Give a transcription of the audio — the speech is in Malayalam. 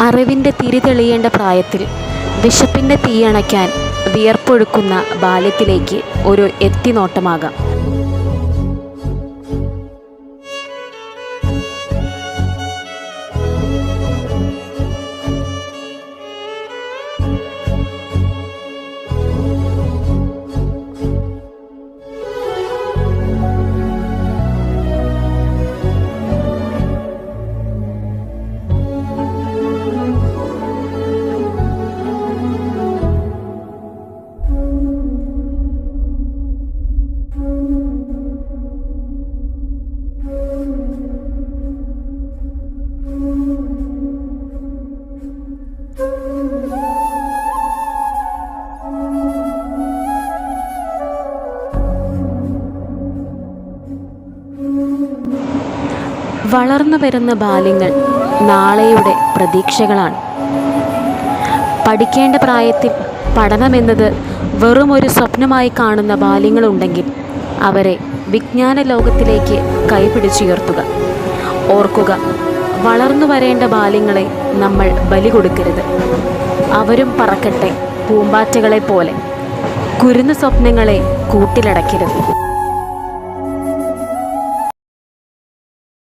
അറിവിൻ്റെ തിരി തെളിയേണ്ട പ്രായത്തിൽ വിശപ്പിൻ്റെ തീയണയ്ക്കാൻ വിയർപ്പൊഴുക്കുന്ന ബാല്യത്തിലേക്ക് ഒരു എത്തിനോട്ടമാകാം. വളർന്നു വരുന്ന ബാല്യങ്ങൾ നാളെയുടെ പ്രതീക്ഷകളാണ്. പഠിക്കേണ്ട പ്രായത്തിൽ പഠനമെന്നത് വെറുമൊരു സ്വപ്നമായി കാണുന്ന ബാല്യങ്ങളുണ്ടെങ്കിൽ അവരെ വിജ്ഞാന ലോകത്തിലേക്ക് കൈപിടിച്ചുയർത്തുക. ഓർക്കുക, വളർന്നു വരേണ്ട ബാല്യങ്ങളെ നമ്മൾ ബലി കൊടുക്കരുത്. അവരും പറക്കട്ടെ പൂമ്പാറ്റകളെ പോലെ. കുരുന്നു സ്വപ്നങ്ങളെ കൂട്ടിലടക്കരുത്.